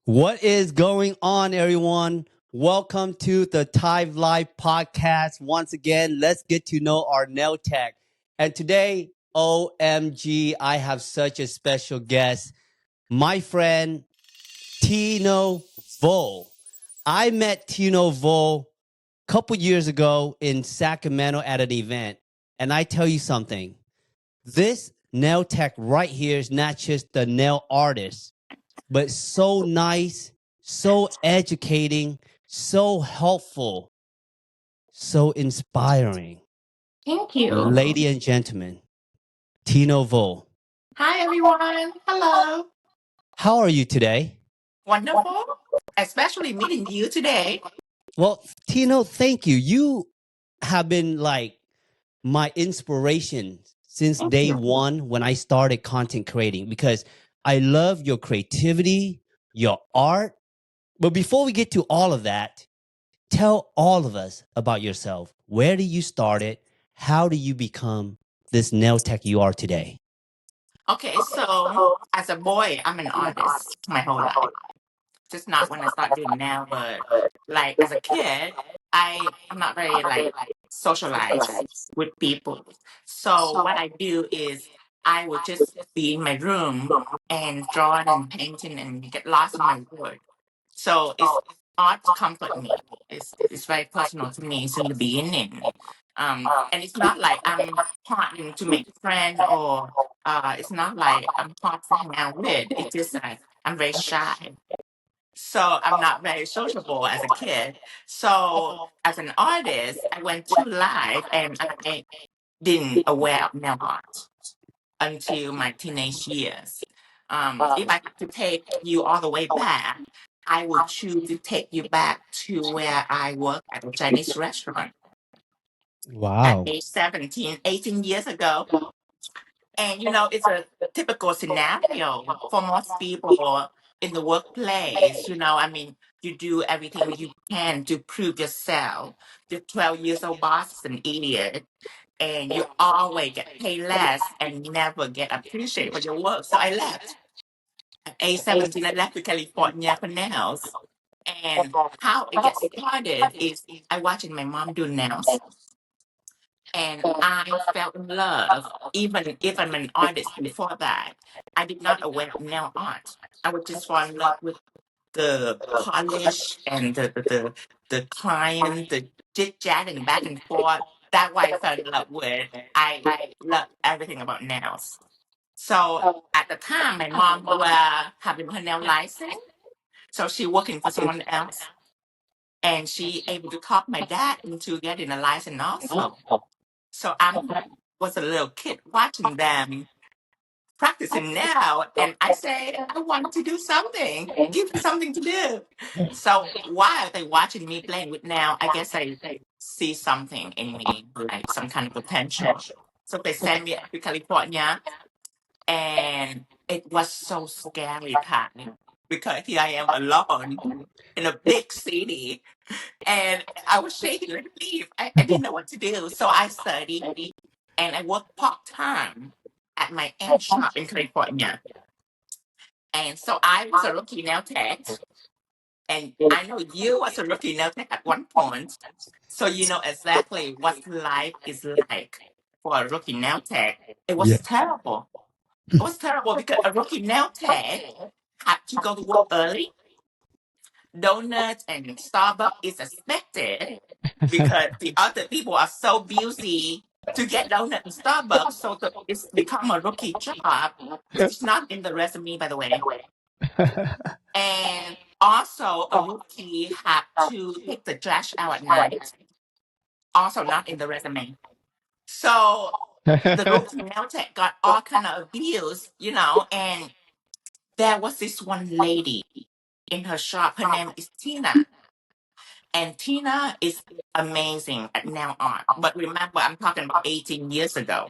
What is going on, everyone? Welcome to the Lyfe podcast. Once again, let's get to know our nail tech. And today, OMG, I have such a special guest, my friend Tino Vo. I met Tino Vo a couple years ago in Sacramento at an event. And I tell you something, this nail tech right here is not just the nail artist, but so nice, so educating, so helpful, so inspiring. Thank you. Lady and gentlemen, Tino Vo. Hi, everyone. Hello. How are you today? Wonderful. Especially meeting you today. Well, Tino, thank you. You have been like my inspiration since Thank day you. one when I started content creating because I love your creativity, your art. But before we get to all of that, tell all of us about yourself. Where did you start it? How do you become this nail tech you are today? Okay, so as a boy, I'm an artist my whole life. Just not when I start doing now, but like as a kid, I'm not very like socialized with people. So what I do is I would just be in my room and drawing and painting and get lost in my world. So it's art comfort me. It's very personal to me since the beginning. And it's not like I'm partnering to make friends or it's not like I'm hard to hang out with. It's just that I'm very shy. So I'm not very sociable as a kid. So as an artist, I went to live and I didn't aware of nail art until my teenage years. If I had to take you all the way back, I would choose to take you back to where I worked at a Chinese restaurant at Wow. age 17, 18 years ago. And it's a typical scenario for most people in the workplace. I mean, you do everything you can to prove yourself. Your 12 years old boss is an idiot, and you always get paid less and never get appreciated for your work. So I left. At age 17, I left to California for nails. And how it gets started is I watching my mom do nails and I fell in love. Even if I'm an artist before that, I did not aware of nail art. I would just fall in love with the polish and the client, the chit chatting back and forth. That's why I fell in love with. I love everything about nails. So at the time, my mom was having her nail license, so she working for someone else, and she able to talk my dad into getting a license also. So I was a little kid watching them practicing now, and I say, I want to do something. Give me something to do. So while they watching me playing with now, I guess I see something in me, like some kind of potential. So they sent me to California, and it was so scary time because here I am alone in a big city, and I was shaking like a leaf. I didn't know what to do, so I studied and I worked part time at my aunt's shop in California. And so I was a rookie nail tech, and I know you was a rookie nail tech at one point, so you know exactly what life is like for a rookie nail tech. It Yeah. was terrible. It was terrible because a rookie nail tech had to go to work early. Donuts and Starbucks is expected because the other people are so busy to get donuts and Starbucks. So it's become a rookie job, which is not in the resume, by the way. And also, a rookie had to take the trash out at night, also not in the resume. So the rookie nail tech got all kind of abuse. And there was this one lady in her shop. Her name is Tina. And Tina is amazing at nail art. But remember, I'm talking about 18 years ago.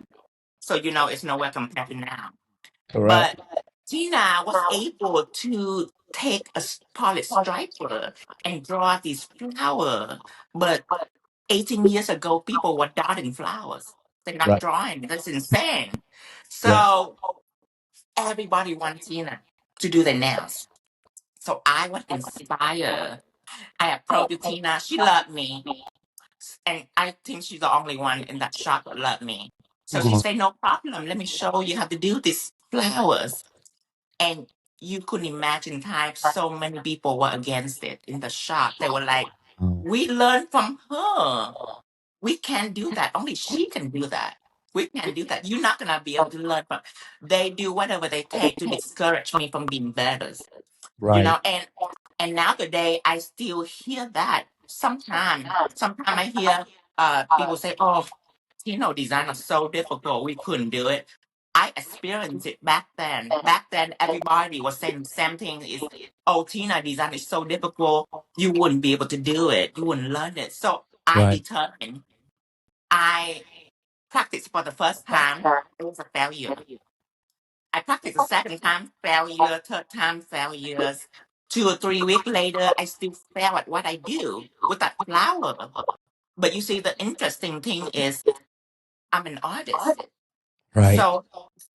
So, it's nowhere compared to now. Correct. But Tina was able to take a polished striper and draw these flowers. But 18 years ago, people were dotting flowers. They're not Right. drawing. That's insane. Yeah. So everybody wants Tina to do their nails. So I was inspired. I approached Tina. She loved me. And I think she's the only one in that shop that loved me. So she Mhm. said, no problem. Let me show you how to do these flowers. And you couldn't imagine type so many people were against it in the shop. They were like, Oh, we learned from her. We can't do that. Only she can do that. We can't do that. You're not gonna be able to learn from. They do whatever they take to discourage me from being better. You right, know, and now today I still hear that. Sometime I hear people say, "Oh, design is so difficult. We couldn't do it." I experienced it back then. Back then, everybody was saying the same thing: "Is oh, design is so difficult. You wouldn't be able to do it. You wouldn't learn it." So I right, determined. I practiced for the first time. It was a failure. I practiced the second time, failure, third time, failures. 2 or 3 weeks later, I still fail at what I do with that flower. But you see, the interesting thing is I'm an artist. right, So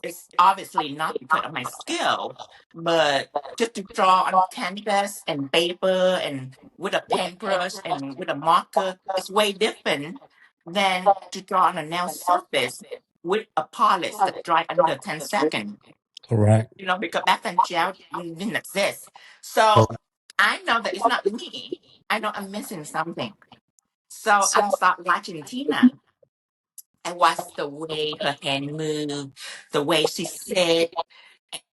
it's obviously not because of my skill, but just to draw on canvas and paper and with a paintbrush and with a marker, it's way different than to draw on a nail surface with a polish that dry under 10 seconds. correct, Because back then gel didn't exist. So correct. I know that it's not me. I know I'm missing something. So I'm start watching Tina. I watch the way her hand move, the way she said,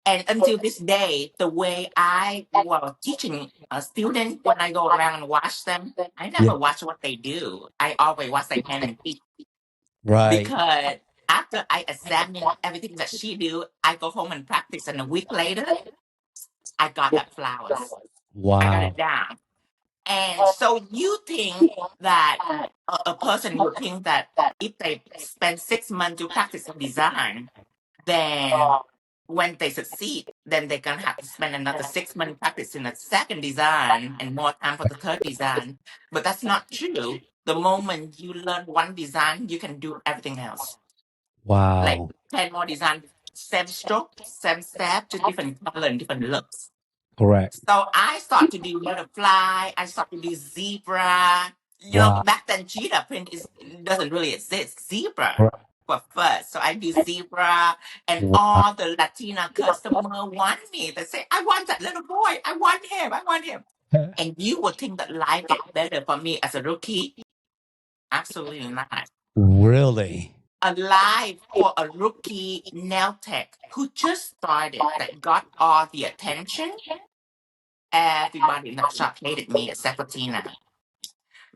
and until this day, the way I was teaching a student when I go around and watch them, I Yeah, never watch what they do. I always watch their hand and feet right. because after I examine everything that she do, I go home and practice, and a week later, I got that flowers. I got it Wow. down. And so you think that a person would think that if they spend 6 months to practice a design, then when they succeed, then they're gonna have to spend another 6 months practicing a second design and more time for the third design. But that's not true. The moment you learn one design, you can do everything else. Like Wow. 10 more design, same stroke, same step, just different color and different looks. Correct. So I start to do butterfly. I start to do zebra. Wow. Back then cheetah print doesn't really exist. Zebra Correct. was first. So I do zebra, and Wow. all the Latina customer want me. They say, "I want that little boy. I want him. I want him." And you would think that life get better for me as a rookie? Absolutely not. Really? A life for a rookie nail tech who just started that got all the attention. Everybody in that shop hated me except for Tina.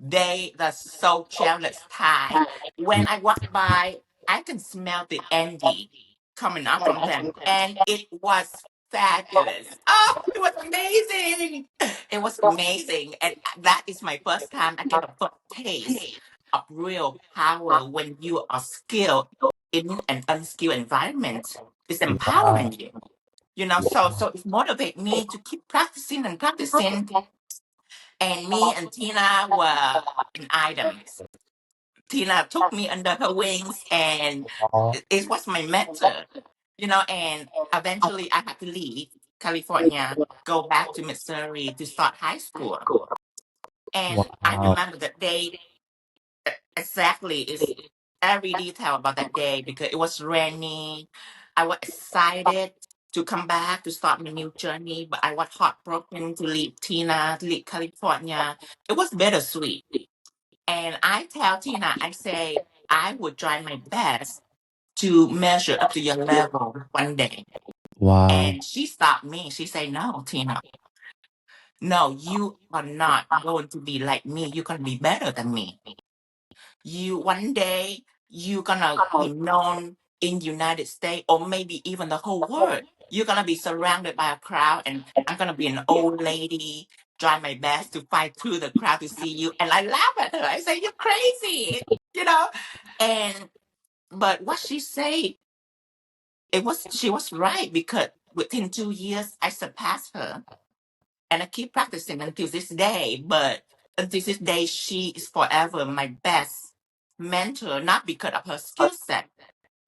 They're so jealous, Ty. When I walk by, I can smell the envy coming up from them. And it was fabulous. Oh, it was amazing. It was amazing. And that is my first time I get a first taste of real power when you are skilled in an unskilled environment. It's Wow. empowering you. So it motivates me to keep practicing and practicing. And me and Tina were an items. Tina took me under her wings, and Wow. it was my mentor. And eventually I had to leave California, go back to Missouri to start high school. And I Wow. remember that day exactly, is every detail about that day because it was rainy. I was excited to come back to start my new journey, but I was heartbroken to leave Tina, to leave California. It was bittersweet. And I tell Tina, I say, I would try my best to measure up to your level one day. Wow. And she stopped me. She said, no, Tina, no, you are not going to be like me. You're going to be better than me. One day you're gonna be known in United States or maybe even the whole world. You're gonna be surrounded by a crowd, and I'm gonna be an old lady, try my best to fight through the crowd to see you. And I laugh at her. I say, "You're crazy," you know. And but what she said, she was right because within 2 years I surpassed her, and I keep practicing until this day. But until this day, she is forever my best mentor, not because of her skill set,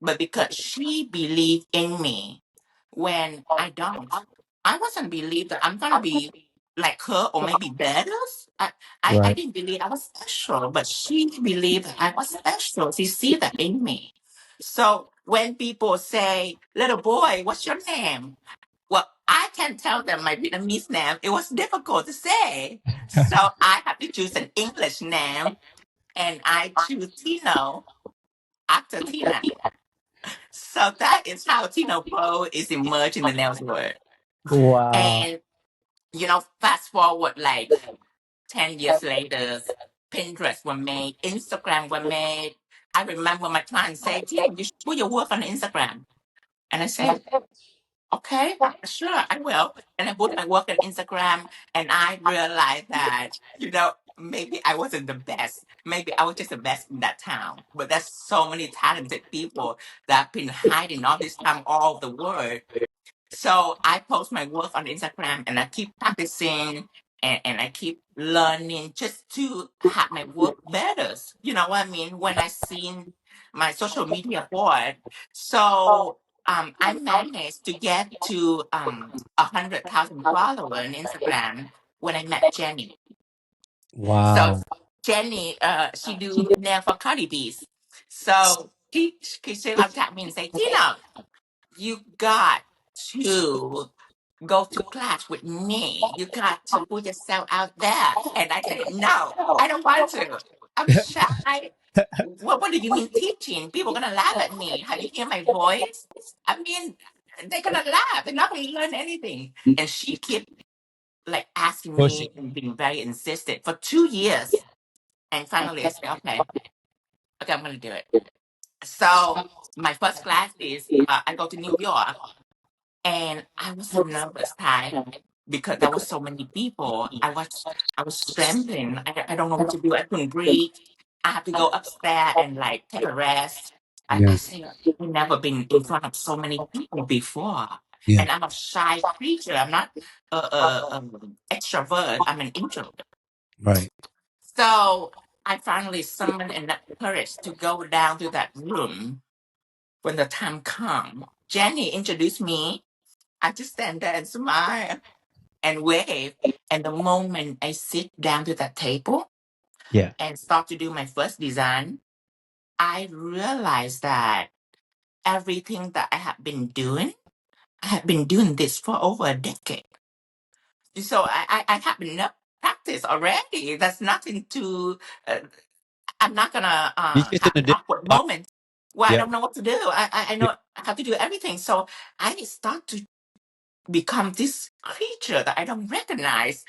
but because she believed in me when I don't. I wasn't believe that I'm gonna be like her or maybe better. I, I Right. didn't believe I was special, but she believed that I was special. She see that in me. So when people say, "Little boy, what's your name?" Well, I can tell them my Vietnamese name. It was difficult to say, so I have to choose an English name, and I choose Tino after Tina. So that is how Tino Vo is emerged in the nails word. Wow. And fast forward like 10 years later, Pinterest were made, Instagram were made. I remember my client say, "Tino, you should put your work on Instagram." And I say, "Okay, sure, I will." And I put my work on Instagram, and I realized that, maybe I wasn't the best. Maybe I was just the best in that town. But there's so many talented people that have been hiding all this time, all over the world. So I post my work on Instagram, and I keep practicing, and I keep learning just to have my work better. You know what I mean? When I seen my social media board, so I managed to get to 100,000 followers on Instagram when I met Jenny. So Wow. Jenny, she do nail for Cardi B's. So she contact me and say, "Tina, you got to go to class with me. You got to put yourself out there." And I said, "No, I don't want to. I'm shy. What do you mean teaching? People are gonna laugh at me. Have you hear my voice? I mean, they're gonna laugh. They're not gonna learn anything." And she kept like asking Pushing. me and being very insistent for 2 years. And finally I said, okay, I'm gonna do it. So my first class is I go to New York. And I was so nervous, Ty, because there was so many people. I was trembling. I don't know what to do. I couldn't breathe. I have to go upstairs and like take a rest. I Yeah. say I've never been in front of so many people before, Yeah. and I'm a shy creature. I'm not extrovert. I'm an introvert. Right. So I finally summoned enough courage to go down to that room when the time come. Jenny introduced me. I just stand there and smile and wave. And the moment I sit down to that table Yeah. and start to do my first design, I realized that everything that I have been doing, I have been doing this for over a decade. So I have enough practice already. That's nothing to, uh, I'm not going to You just in have a an different awkward spot. moment where I Yeah. don't know what to do. I Yeah. know I have to do everything. So I start to become this creature that I don't recognize.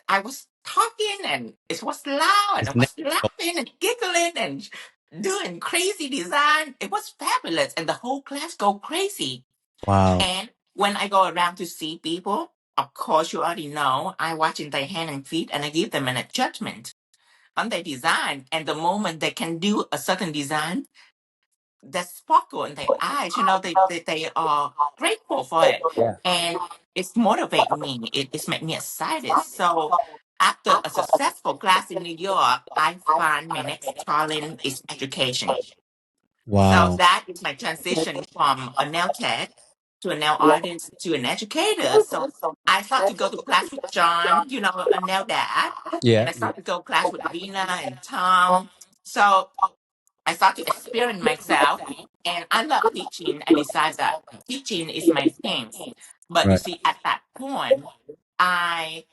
I was talking and it was loud and I It's was natural. laughing and giggling and doing crazy design. It was fabulous and the whole class go crazy. Wow. And when I go around to see people, of course you already know, I watching their hand and feet and I give them a judgment on their design. And the moment they can do a certain design, that sparkle in their eyes, they are grateful for it. Yeah. And it's motivate me. It's make me excited. So after a successful class in New York, I find my next talent is education. So Wow. that is my transition from a nail tech to a nail artist to an educator. So I start to go to class with John, a nail dad, and Yeah. I Yeah. start to go class with Lena and Tom. So I start to experiment myself, and I love teaching. I decided that teaching is my thing. But you Right. see, at that point,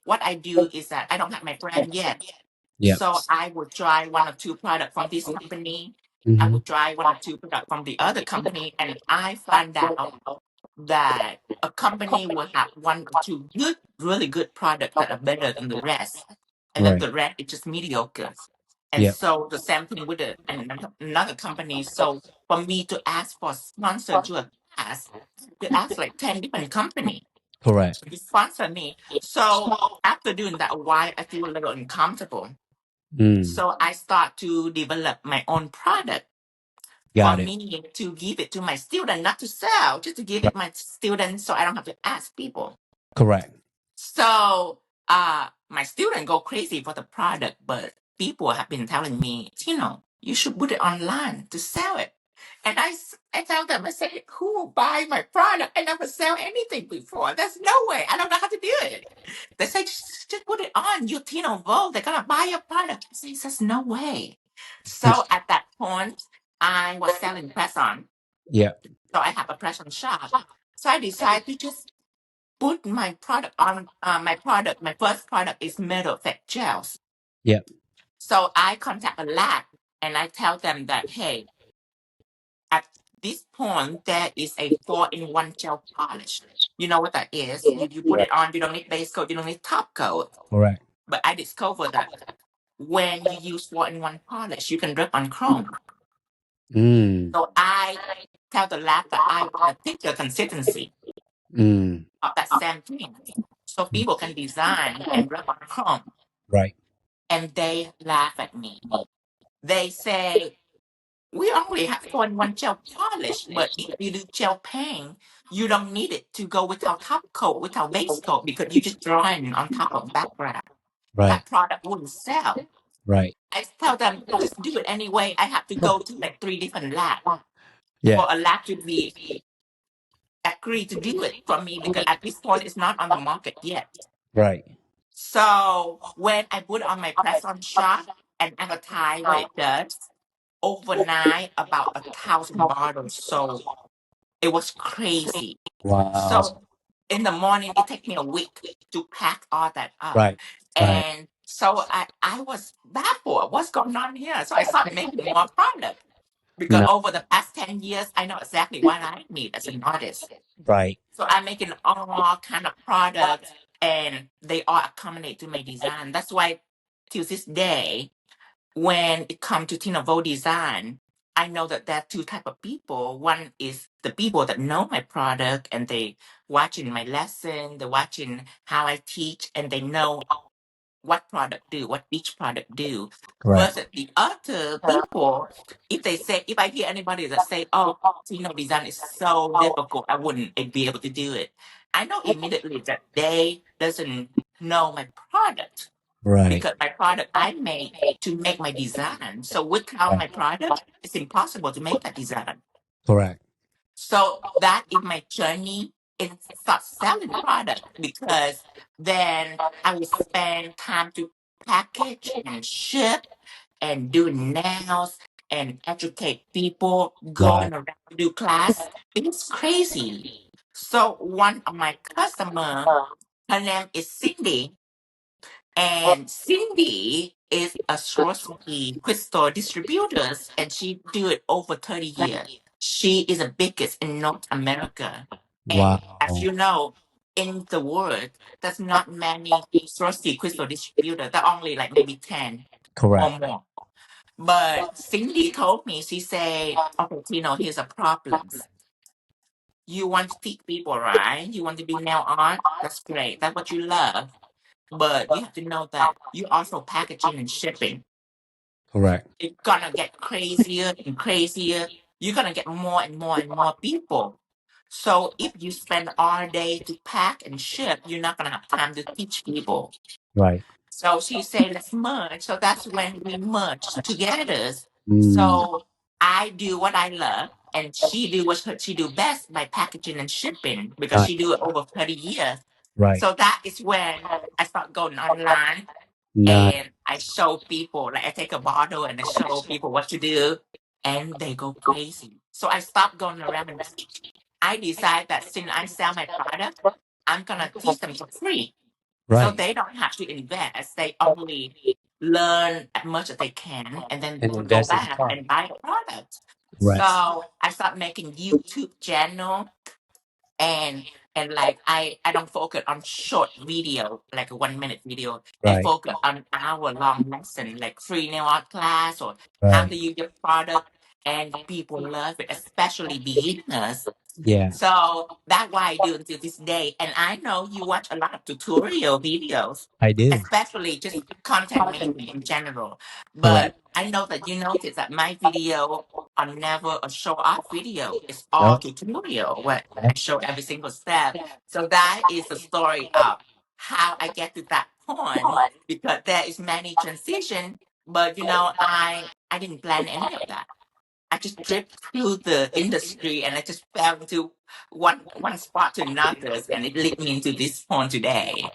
what I do is that I don't have my brand yet. Yeah. So I would try one or two products from this company. I Mm-hmm. would try one or two products from the other company, and I find out that a company will have one or two good, really good products that are better than the rest, and then Right. the rest is just mediocre. And Yeah. so the same thing with another company. So for me to ask for sponsor to a class, to ask like 10 different companies Correct. to sponsor me. So after doing that a while, I feel a little uncomfortable. Mm. So I start to develop my own product for Got it. me to give it to my student, not to sell, just to give Right. it my students so I don't have to ask people. Correct. So my student go crazy for the product, but people have been telling me, you should put it online to sell it. And I tell them, I say, who will buy my product? I never sell anything before. There's no way. I don't know how to do it. They say, just put it on. You Tino Vo. They're going to buy your product. I say, there's no way. So at that point, I was selling press on. Yeah. So I have a press on shop. So I decided to just put my product on my first product is metal effect gels. Yeah. So I contact a lab and I tell them that, hey, at this point, there is a four-in-one gel polish. You know what that is? You put Right. it on, you don't need base coat, you don't need top coat. Correct. But I discovered that when you use four-in-one polish, you can rip on chrome. Mm. So I tell the lab that I want a thicker consistency Mm. of that same thing. So people can design and rip on chrome. Right. And they laugh at me. They say, we only have one gel polish, but if you do gel paint, you don't need it to go without top coat, without base coat, because you just drawing on top of background. Right. That product wouldn't sell. Right. I tell them, just do it anyway. I have to go to like 3 different labs Yeah. for a lab to be agree to do it for me because at this point it's not on the market yet. Right. So when I put on my press on shop and advertise what it does, overnight about 1,000 bottles sold. It was crazy. Wow. So in the morning, it took me a week to pack all that up. Right. Right. And so I was baffled. What's going on here? So I started making more product because No. over the past 10 years, I know exactly what I need as an artist. Right. So I'm making all kind of products and they all accommodate to my design. That's why till this day, when it comes to Tino Vo design, I know that there are two type of people. One is the people that know my product and they watching my lesson, they're watching how I teach, and they know what product do, what each product do. Correct. Versus the other people, if they say, if I hear anybody that say, "Oh, Tino design is so difficult, I wouldn't be able to do it," I know immediately that they doesn't know my product Right. because my product I made to make my design. So without Right. my product, it's impossible to make that design. Correct. So that is my journey in start selling product because then I will spend time to package and ship and do nails and educate people, Wow. going around to do class. It's crazy. So one of my customer, her name is Cindy, and Cindy is a Swarovski crystal distributors, and she do it over 30 years. She is the biggest in North America. And as Wow. you know, in the world, there's not many Swarovski crystal distributors. There are only like maybe 10 or Correct. more. But Cindy told me, she said, okay, Tino, here's a problem. You want to teach people, right? You want to do nail art? That's great. That's what you love. But you have to know that you also packaging and shipping. Correct. It's gonna get crazier and crazier. You're gonna get more and more and more people. So if you spend all day to pack and ship, you're not gonna have time to teach people. Right. So she said, let's merge. So that's when we merged together. Mm. So I do what I love, and she do what she do best by packaging and shipping because Right. she do it over 30 years. Right. So that is when I start going online Nice. and I show people, like I take a bottle and I show people what to do, and they go crazy. So I stopped going around and teach. I decide that since I sell my product, I'm gonna teach them for free. So Right. they don't have to invest. They only learn as much as they can and then And go invest in back time. and buy a product. Right. So I start making YouTube channel and like I don't focus on short video like a 1 minute video. I Right. focus on hour long lesson like free nail art class or how to Right. use your product, and people love it, especially beginners. Yeah. So that's why I do until this day. And I know you watch a lot of tutorial videos, I do. especially just content making in general. Correct. But I know that you notice that my video are never a show off video. It's all No. tutorial where I No. show every single step. So that is the story of how I get to that point because there is many transition, but I didn't plan any of that. I just drift through the industry and I just fell into one spot to another, and it led me into this point today.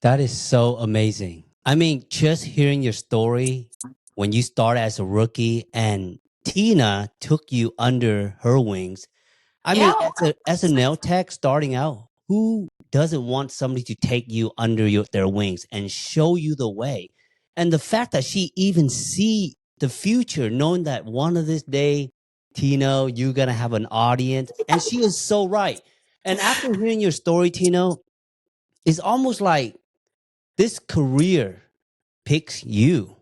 That is so amazing. I mean, just hearing your story when you start as a rookie and Tina took you under her wings. I mean, Yeah, as a nail tech starting out, who doesn't want somebody to take you under their wings and show you the way? And the fact that she even see the future, knowing that one of this day, Tino, you're gonna have an audience, and she is so right. And after hearing your story, Tino, it's almost like this career picks you.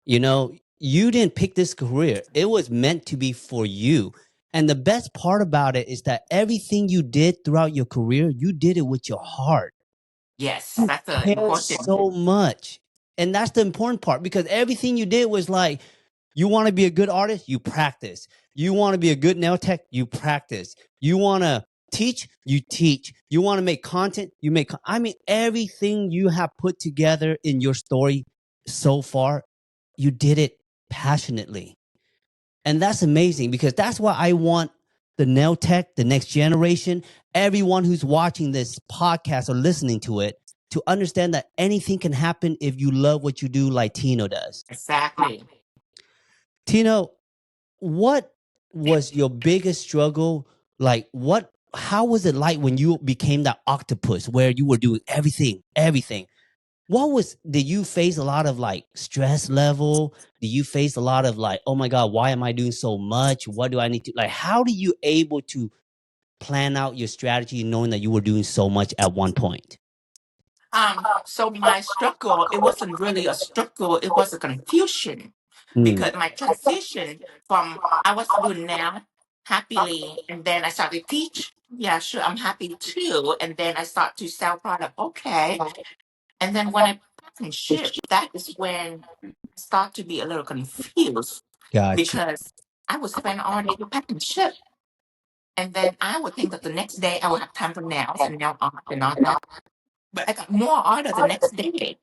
You know, you didn't pick this career. It was meant to be for you. And the best part about it is that everything you did throughout your career, you did it with your heart. yes, You that's cared important. so much. And that's the important part because everything you did was like, you want to be a good artist, you practice. You want to be a good nail tech, you practice. You want to teach, you teach. You want to make content, you make. I mean, everything you have put together in your story so far, you did it passionately. And that's amazing because that's why I want the nail tech, the next generation, everyone who's watching this podcast or listening to it to understand that anything can happen if you love what you do, like Tino does. Exactly. Tino, what was your biggest struggle? Like, how was it like when you became that octopus where you were doing everything? Did you face a lot of like stress level? Do you face a lot of like, oh my God, why am I doing so much? What do I need to, like, how do you able to plan out your strategy knowing that you were doing so much at one point? So my struggle, it wasn't really a struggle, it was a confusion Mm, because my transition from I was doing now happily, and then I started to teach. Yeah, sure, I'm happy too. And then I start to sell product. Okay. And then when I pack and ship, that is when I start to be a little confused gotcha. because I would spend all day to pack and ship. And then I would think that the next day I will have time for nails and nail art and all that. But I got more order the next day.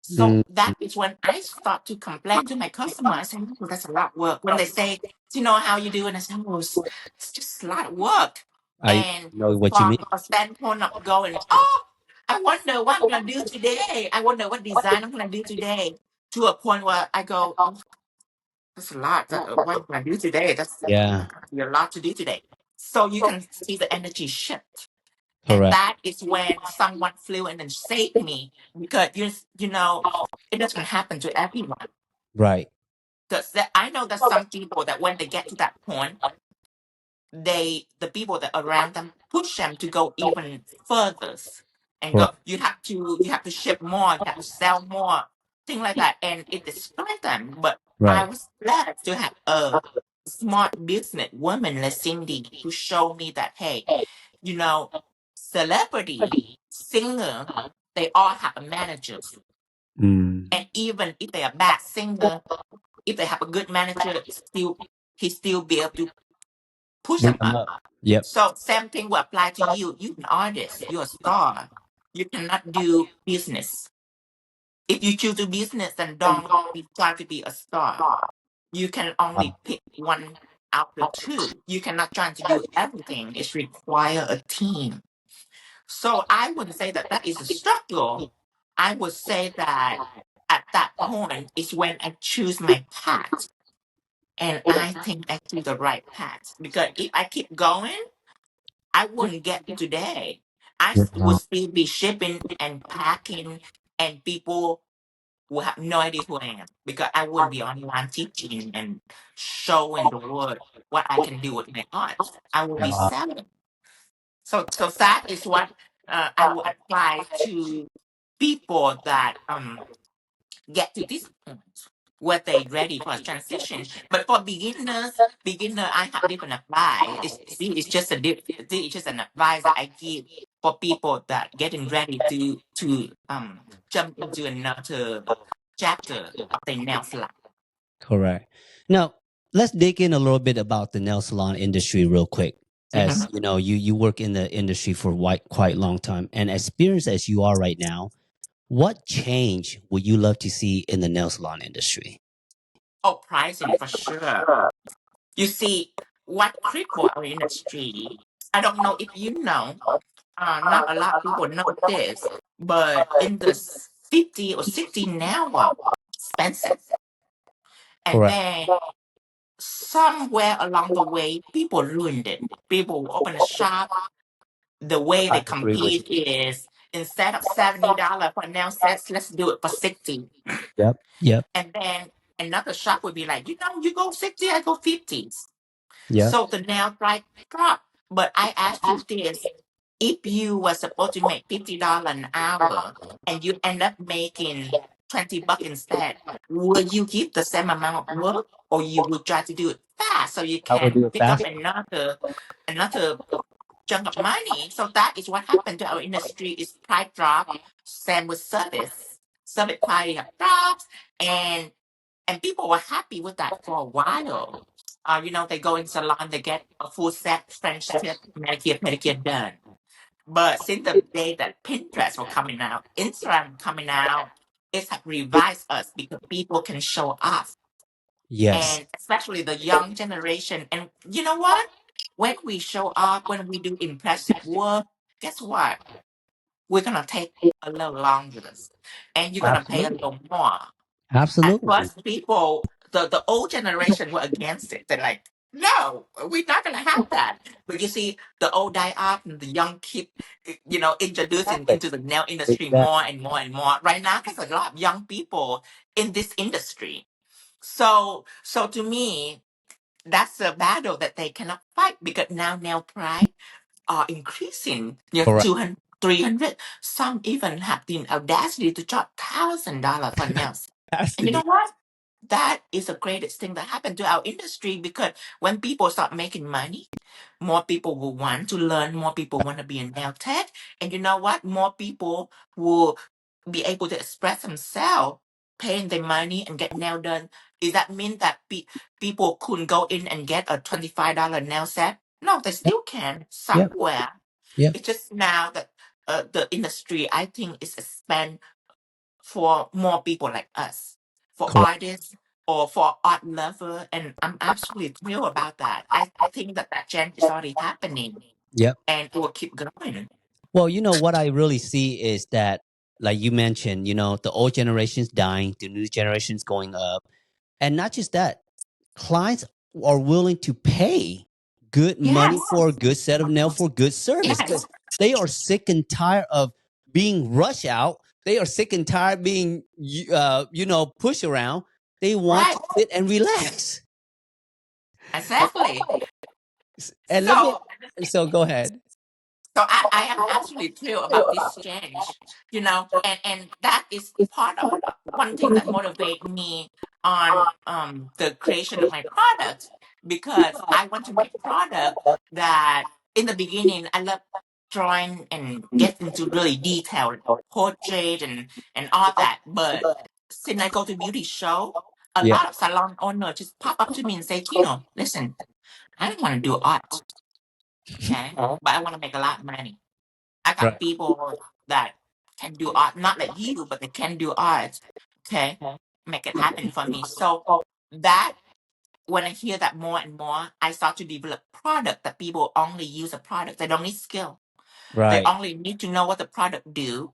So Mm, that is when I start to complain to my customers. I say, "Oh, that's a lot of work." When they say, "Do you know how you do?" And I say, "Oh, it's just a lot of work." I And know what you mean. from a standpoint of going, "Oh, I wonder what I'm going to do today. I wonder what design I'm going to do today." To a point where I go, "Oh, that's a lot. What am I going to do today? That's Yeah, a lot to do today." So you can see the energy shift. And correct. that is when someone flew in and saved me because you know it doesn't happen to everyone. Right. Because I know that some people that when they get to that point, the people that around them push them to go even further and go. Correct. You have to ship more, you have to sell more, things like that, and it destroys them. But I Right. was glad to have a smart business woman like Cindy who showed me that hey, you know, celebrity, singer, they all have a manager. Mm. And even if they are bad singer, if they have a good manager, he still be able to push Bring them them up. up. Yep. So same thing will apply to you. You're an artist, you're a star. You cannot do business. If you choose to business, then don't be try to be a star. You can only pick one out the two. You cannot try to do everything. It require a team. So I wouldn't say that that is a struggle. I would say that at that point is when I choose my path. And I think I choose the right path. Because if I keep going, I wouldn't get to today. Would Wow. still be shipping and packing, and people will have no idea who I am. Because I wouldn't be online teaching and showing the world what I can do with my art. I will be Wow. selling. So that is what I would apply to people that get to this point where they ready for a transition. But for beginner, I have different advice. It's just it's just an advice that I give for people that getting ready to jump into another chapter of their nail life. Correct. Now, let's dig in a little bit about the nail salon industry real quick. As Mhm. you know, you work in the industry for quite long time, and experienced as you are right now, what change would you love to see in the nail salon industry? Oh, pricing for sure. You see, what crippled our industry, I don't know if you know, not a lot of people know this, but in the 50 or 60 now are expensive. And Correct. then somewhere along the way, people ruined it. People open a shop. The way I they agree with you. compete is instead of $70 for nail sets, let's do it for 60. Yep. Yep. And then another shop would be like, you go 60, I go 50. Yep. So the nail price drop. But I asked you this, if you were supposed to make $50 an hour and you end up making $20 instead, will you give the same amount of work or you will try to do it fast so you I would can do it pick up fast. another chunk of money? So that is what happened to our industry is price drop. Same with service. Service quality have drops and people were happy with that for a while. They go in salon, they get a full set, French tip, manicure, pedicure done. But since the day that Pinterest were coming out, Instagram coming out, it have revised us because people can show off. Yes. And especially the young generation. And you know what? When we show off, when we do impressive work, guess what? We're gonna take a little longer. And you're gonna pay a Absolutely. little more. At Absolutely. first, people, the old generation were against it. They're like, no, we're not going to have that. But you see, the old die off and the young keep, introducing Exactly. into the nail industry Exactly. more and more and more. Right now, there's a lot of young people in this industry. So to me, that's a battle that they cannot fight because now nail price are increasing. Correct. 200, 300. Some even have the audacity to charge $1,000 for nails. Has And to you know be. what? That is the greatest thing that happened to our industry because when people start making money, more people will want to learn, more people want to be in nail tech. And you know what? More people will be able to express themselves, paying their money and get nail done. Does that mean that people couldn't go in and get a $25 nail set? No, they Yep. still can Yep. somewhere. Yep. It's just now that the industry, I think, is expand for more people like us, for Correct. artists or for art lover, and I'm absolutely thrilled about that. I think that change is already happening, Yep. and it will keep growing. Well, what I really see is that, like you mentioned, the old generation's dying, the new generation's going up. And not just that, clients are willing to pay good money Yes, for a good set of nail for good service because yes, they are sick and tired of being rushed out. They are sick and tired being, pushed around. They want right, to sit and relax. exactly. And let me, So so go ahead. So I am absolutely thrilled about this change, and that is part of one thing that motivates me on the creation of my product because I want to make product that in the beginning I love drawing and get into really detailed portrait and all that. But since I go to beauty show, a Yeah. lot of salon owners just pop up to me and say, Tino, listen, I don't want to do art, okay? But I want to make a lot of money. I got Right. people that can do art, not like you, but they can do art. Okay. Make it happen for me. So that when I hear that more and more, I start to develop product that people only use a product. They don't need skill. They Right. only need to know what the product do.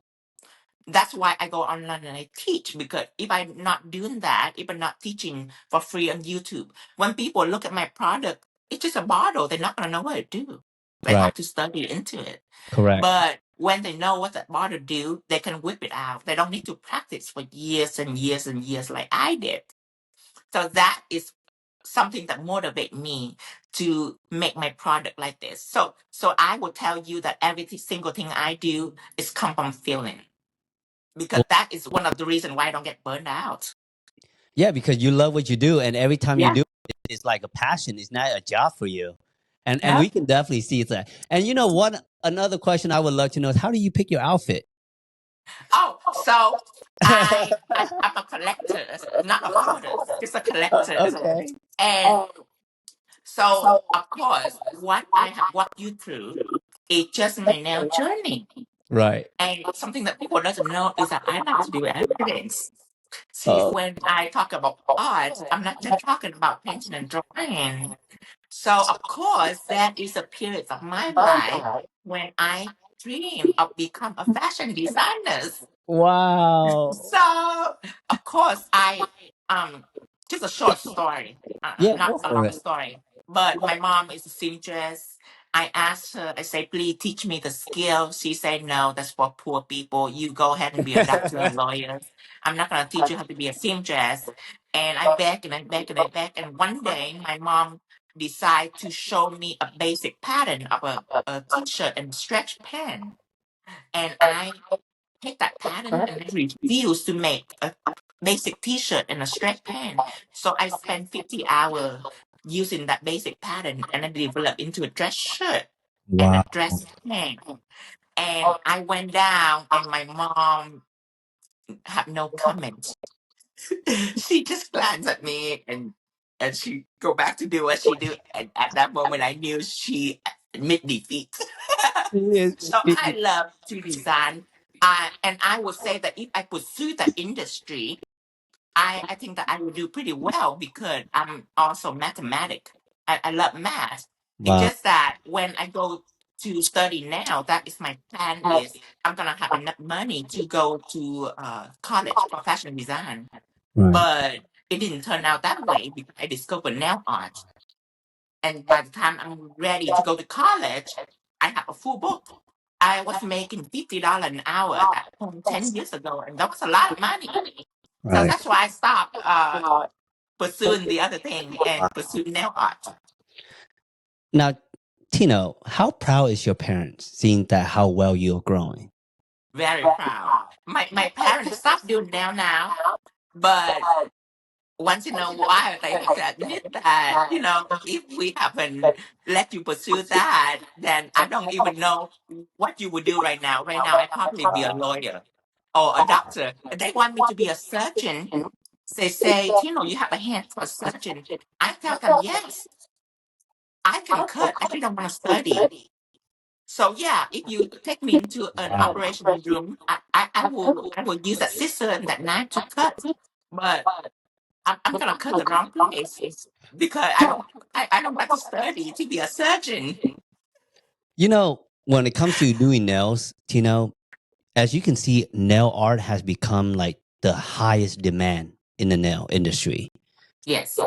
That's why I go online and I teach because if I'm not doing that, if I'm not teaching for free on YouTube, when people look at my product, it's just a bottle. They're not gonna know what it do. They Right. have to study into it. Correct. But when they know what that bottle do, they can whip it out. They don't need to practice for years and years and years like I did. So that is something that motivate me to make my product like this. So I will tell you that single thing I do is come from feeling because Well, that is one of the reasons why I don't get burned out. yeah, because you love what you do, and every time you Yeah. do it, it's like a passion. It's not a job for you, and Yeah. we can definitely see that. And one another question I would love to know is how do you pick your outfit? Oh, so I'm a collector, not a hoarder, just a collector. Okay. And so, of course, what I have walked you through is just my nail journey. Right. And something that people doesn't know is that I like to do everything. See, Oh, when I talk about art, I'm not just talking about painting and drawing. So, of course, that is a period of my life when I dream of become a fashion designer. wow. So, of course, just a short story, Yeah, not go a for long it. story. But my mom is a seamstress. I asked her, I say, please teach me the skill. She said, no, that's for poor people. You go ahead and be a doctor or lawyer. I'm not going to teach you how to be a seamstress. And I beg and I beg and I beg. And one day, my mom decided to show me a basic pattern of a t-shirt and stretch pen. And I take that pattern and I refuse to make a basic t-shirt and a stretch pant. So I spent 50 hours using that basic pattern and I developed into a dress shirt and a Wow. dress pant. And I went down and my mom had no comment. She just glanced at me and she go back to do what she do. And at that moment I knew she admit defeat. So I love to design. And I would say that if I pursue that industry, I think that I would do pretty well because I'm also mathematic. I love math. It's Wow. just that when I go to study now, that is my plan is I'm gonna have enough money to go to college for fashion design. Right. But it didn't turn out that way because I discovered nail art. And by the time I'm ready to go to college, I have a full book. I was making $50 an hour at that point 10 years ago, and that was a lot of money. So Right. that's why I stopped pursuing the other thing and pursued nail art. Now, Tino, how proud is your parents seeing that how well you're growing? Very proud. My parents stopped doing nail now, but once in a while they have to admit that, if we haven't let you pursue that, then I don't even know what you would do right now. Right now, I'd probably be a lawyer or a doctor. They want me to be a surgeon. They say, Tino, you have a hand for a surgeon. I tell them, yes, I can cut. I just don't want to study. So yeah, if you take me into an Wow. operation room, I will use that scissor and that knife to cut. But I'm gonna cut the wrong place because I don't want to study to be a surgeon. When it comes to doing nails, Tino, as you can see, nail art has become like the highest demand in the nail industry. Yes.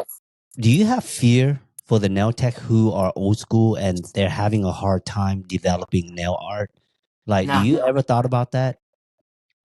Do you have fear for the nail tech who are old school and they're having a hard time developing nail art? Like, do No, you ever thought about that?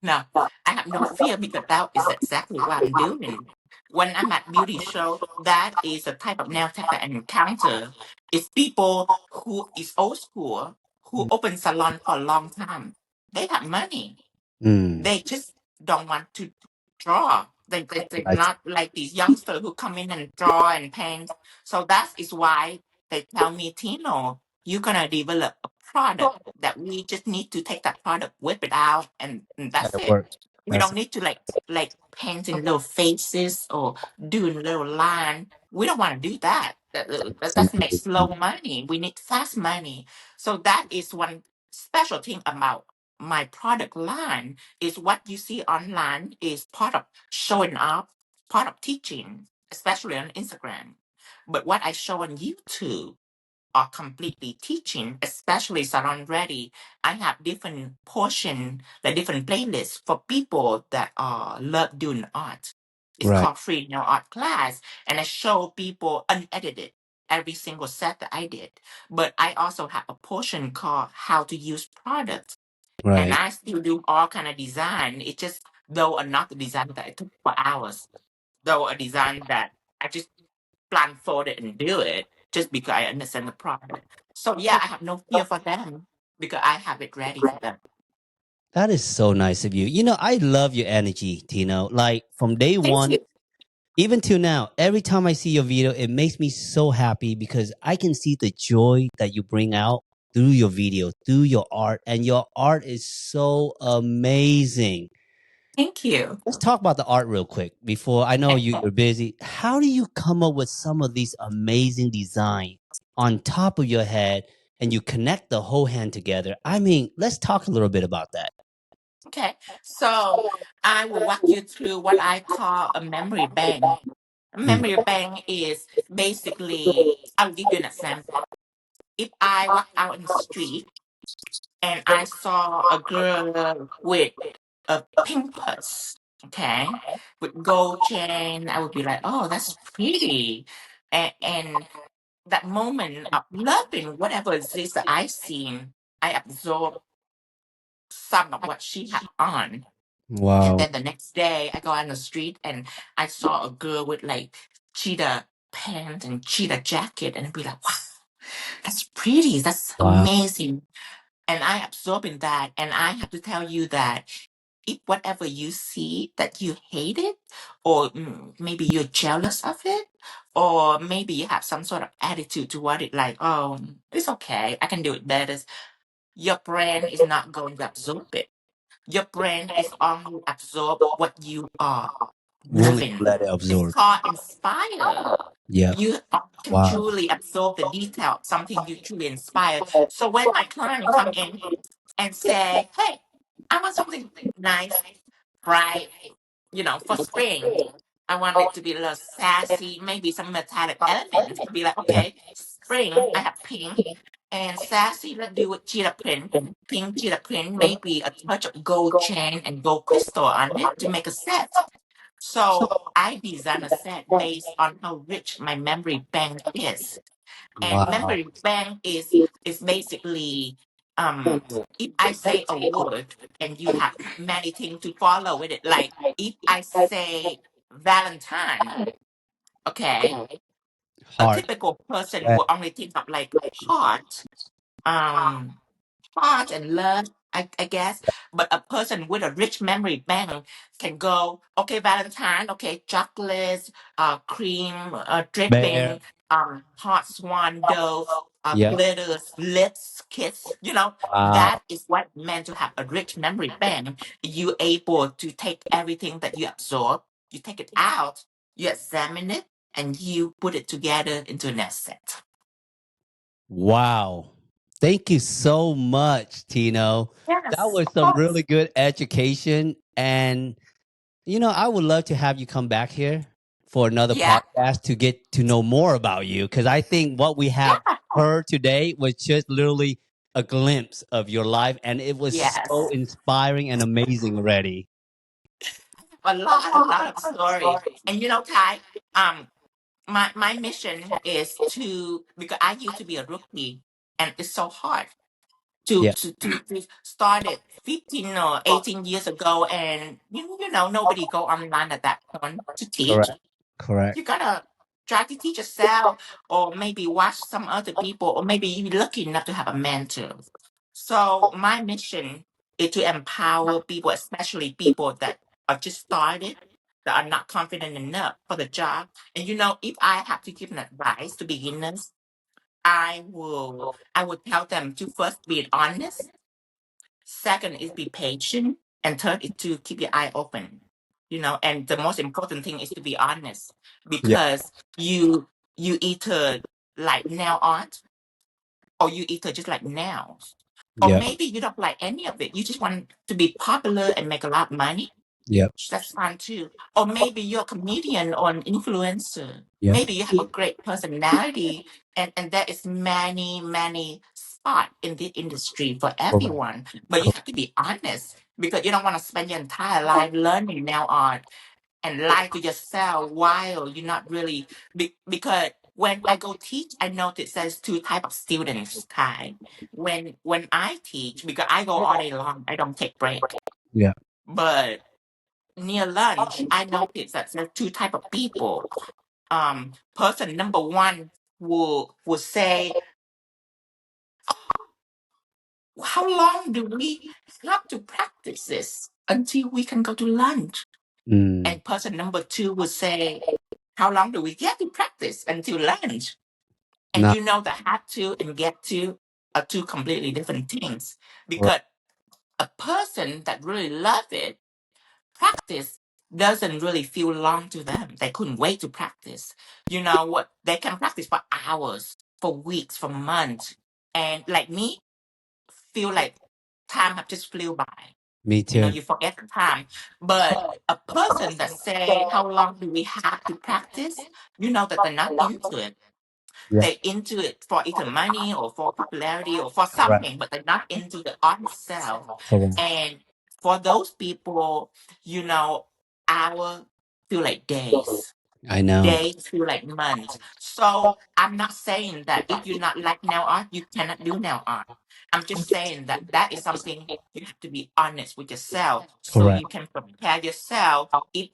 no. I have no fear because that is exactly what I'm doing. When I'm at beauty show, that is the type of nail tech that I encounter. It's people who is old school, who open salon for a long time. They have money. Mm, They just don't want to draw. They're I see. not like these youngsters who come in and draw and paint. So that is why they tell me, Tino, you're going to develop a product that we just need to take that product, whip it out, and That that's it it. works. We That's don't it. need to like painting little faces or doing little line. We don't want to do that. That That's doesn't make slow amazing. money. We need fast money. So that is one special thing about my product line is what you see online is part of showing up, part of teaching, especially on Instagram. But what I show on YouTube are completely teaching, especially Salon Ready. I have different portion, the different playlists for people that love doing art. It's Right, called Free No Art Class, and I show people unedited every single set that I did. But I also have a portion called How to Use Products, and right. I still do all kind of design. It just though not the design that it took for hours, though a design that I just blindfold it and do it just because I understand the product. So yeah, I have no fear for them because I have it ready for them. That is so nice of you. I love your energy, Tino. Like from day Thank one, you. even till now, every time I see your video, it makes me so happy because I can see the joy that you bring out through your video, through your art, and your art is so amazing. Thank you. Let's talk about the art real quick before I know Okay. you're busy. How do you come up with some of these amazing designs on top of your head and you connect the whole hand together? I mean, let's talk a little bit about that. Okay. So I will walk you through what I call a memory bank. A Mm. memory bank is basically, I'll give you an example. If I walk out in the street and I saw a girl with a pink purse, okay, with gold chain, I would be like, oh, that's pretty. And that moment of loving whatever it is that I seen, I absorb some of what she had on. And Wow. then the next day, I go on the street and I saw a girl with like cheetah pants and cheetah jacket, and I'd be like, wow, that's pretty. That's Wow. amazing. And I absorb in that. And I have to tell you that if whatever you see that you hate it, or maybe you're jealous of it, or maybe you have some sort of attitude toward it, like, oh, it's okay, I can do it better. Your brain is not going to absorb it. Your brain is only absorb what you are Willing to living. let it It's absorb. called inspire. Yeah. You can Wow. truly absorb the detail of something you truly inspire. So when my client come in and say, hey, I want something nice, bright, for spring. I want it to be a little sassy, maybe some metallic elements. I'd be like, Yeah. okay, spring, I have pink, and sassy, let's do with cheetah print. Pink cheetah print, maybe a touch of gold chain and gold crystal on it to make a set. So I design a set based on how rich my memory bank is. And Wow. memory bank is basically if I say a word and you have many things to follow with it. Like if I say Valentine, okay, a Heart. typical person Yeah. will only think of like heart, um, heart and love, I guess. But a person with a rich memory bank can go, okay, Valentine, okay, chocolates, cream, Bear. dripping, hot swan dove, Yeah. glitters, lips, kiss. Wow. That is what meant to have a rich memory bank. You able to take everything that you absorb, you take it out, you examine it, and you put it together into an asset. Wow. Thank you so much, Tino. That Yes, was of some course. really good education. And, I would love to have you come back here for another Yeah, podcast to get to know more about you. Because I think what we have yeah. heard today was just literally a glimpse of your life. And it was so Yes, inspiring and amazing already. a lot of story. And Ty, um, my mission is to, because I used to be a rookie, and it's so hard to Yeah. to to, to start it 15 or 18 years ago, and nobody go online at that point to teach. Correct. Correct. You gotta try to teach yourself, or maybe watch some other people, or maybe you're lucky enough to have a mentor. So my mission is to empower people, especially people that are just started, that are not confident enough for the job. And if I have to give an advice to beginners, I would tell them to first be honest, second is be patient, and third is to keep your eye open. And the most important thing is to be honest, Yeah. because you either like nail art, or you either just like nails, or Yeah. maybe you don't like any of it. You just want to be popular and make a lot of money. Yeah. That's fine too. Or maybe you're a comedian or an influencer. Yeah. Maybe you have a great personality, and there is many, many spot in the industry for Correct. everyone. But you Correct. have to be honest, because you don't want to spend your entire life learning nail art and lie to yourself while you're not really, because when I go teach, I notice there's two type of students, Kai. When I teach, because I go all day long, I don't take break. Yeah. But near lunch, I noticed that there are two type of people. Person number one will say, "How long do we have to practice this until we can go to lunch?" Mm. And person number two will say, "How long do we get to practice until lunch?" And Nah. the have to and get to are two completely different things. Correct. Because a person that really love it, practice doesn't really feel long to them. They couldn't wait to practice. You know what? They can practice for hours, for weeks, for months. And like me, feel like time have just flew by. Me You know, too. you forget the time. But a person that say, how long do we have to practice? You know that they're not into it. Yeah. They're into it for either money or for popularity or for Correct. something, but they're not into the art itself. Correct. And for those people, hour feel like days. I know. Days feel like months. So I'm not saying that if you not like nail art, you cannot do nail art. I'm just saying that that is something you have to be honest with yourself so Correct. you can prepare yourself if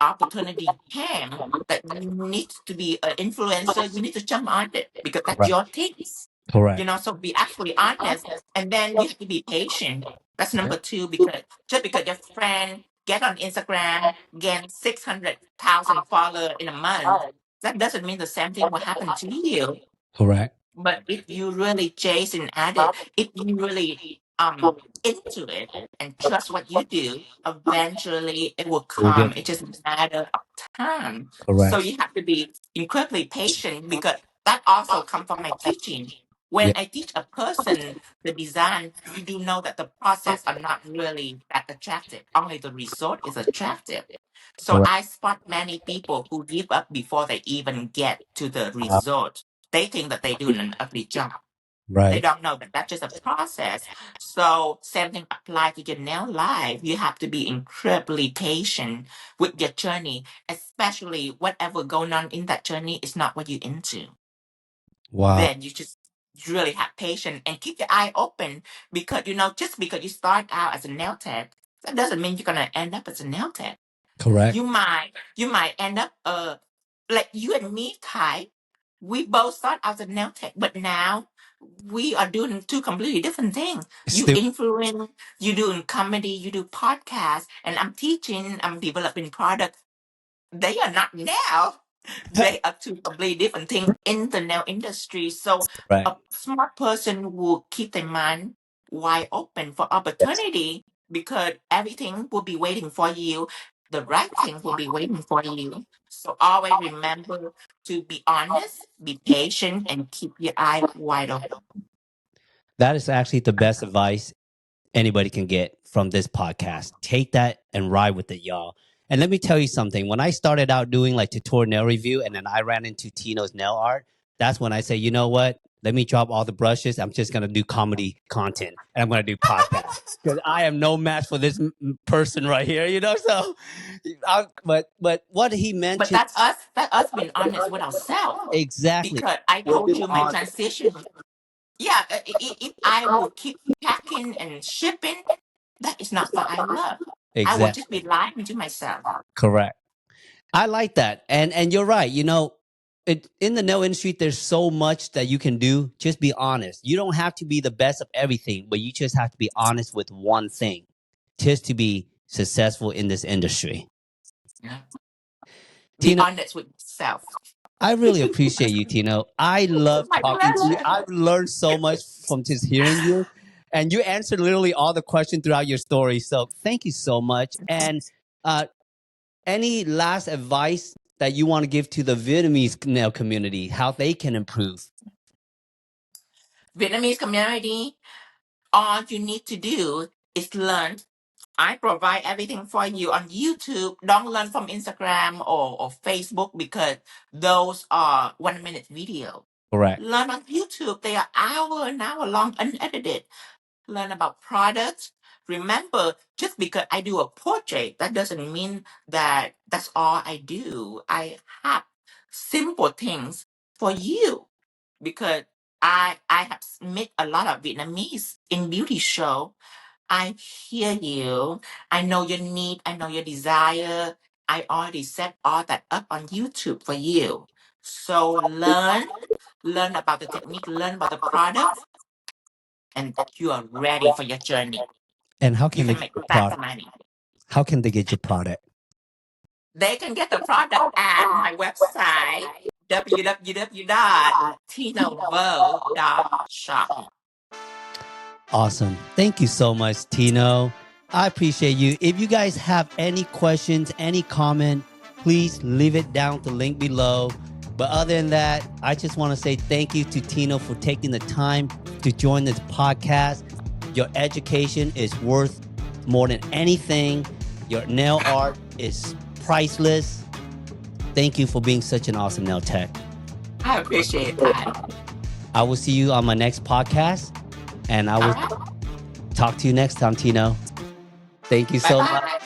opportunity came that you need to be an influencer, you need to jump on it because that's Correct. your things. Correct. So be actually honest, and then you have to be patient. That's Yeah. number two, because just because your friend get on Instagram, gain 600,000 followers in a month, that doesn't mean the same thing will happen to you. Correct. But if you really chasing at it, if you really into it and trust what you do, eventually it will We'll come. get It's just a matter of time. So correct. you have to be incredibly patient because that also comes from my teaching. When Yeah. I teach a person the design, you do know that the process are not really that attractive. Only the result is attractive. So Correct. I spot many people who give up before they even get to the Wow. result. They think that they're doing an ugly job. They Right. don't know that that's just a process. So same thing apply to your nail life. You have to be incredibly patient with your journey, especially whatever going on in that journey is not what you're into. Wow. Then you just really have patience and keep your eye open because just because you start out as a nail tech, that doesn't mean you're gonna end up as a nail tech. Correct. You might end up like you and me, Ty. We both start as a nail tech, but now we are doing two completely different things. You Still. influence, you doing comedy, you do podcast, and I'm teaching, I'm developing products. They are not now. They are two completely different things in the nail industry. So Right. a smart person will keep their mind wide open for Yes. opportunity because everything will be waiting for you. The right thing will be waiting for you. So always remember to be honest, be patient, and keep your eye wide open. That is actually the best advice anybody can get from this podcast. Take that and ride with it, y'all. And let me tell you something. When I started out doing like tutorial nail review and then I ran into Tino's nail art, that's when I say, you know what? Let me drop all the brushes. I'm just gonna do comedy content and I'm gonna do podcast because I am no match for this person right here. So, but what he But mentioned that's us being honest with ourselves. exactly. Because I We're told being you my honest. transition. Yeah, if I will keep packing and shipping, that is not what I love. I will just Exactly. be lying to myself. Correct. I like that, and you're right. In the nail industry, there's so much that you can do. Just be honest. You don't have to be the best of everything, but you just have to be honest with one thing, just to be successful in this industry. Yeah. Be Tino, honest with yourself. I really appreciate you, Tino. I love My talking to you. pleasure. I've learned so much from just hearing you, and you answered literally all the questions throughout your story. So thank you so much. And uh, any last advice that you want to give to the Vietnamese nail community, how they can improve? Vietnamese community, all you need to do is learn. I provide everything for you on YouTube. Don't learn from Instagram or Facebook because those are 1 minute video. Correct. Learn on YouTube. They are hour long, unedited. Learn about products. Remember, just because I do a portrait, that doesn't mean that that's all I do. I have simple things for you because I have met a lot of Vietnamese in beauty show. I hear you. I know your need. I know your desire. I already set all that up on YouTube for you. So learn about the technique, learn about the product, and you are ready for your journey. And how You can they can get make your fast product? money. How can they get your product? They can get the product at my website, www.tinovo.shop. Awesome. Thank you so much, Tino. I appreciate you. If you guys have any questions, any comment, please leave it down the link below. But other than that, I just want to say thank you to Tino for taking the time to join this podcast. Your education is worth more than anything. Your nail art is priceless. Thank you for being such an awesome nail tech. I appreciate that. I will see you on my next podcast, and I will talk to you next time, Tino. Thank you so much. Bye-bye.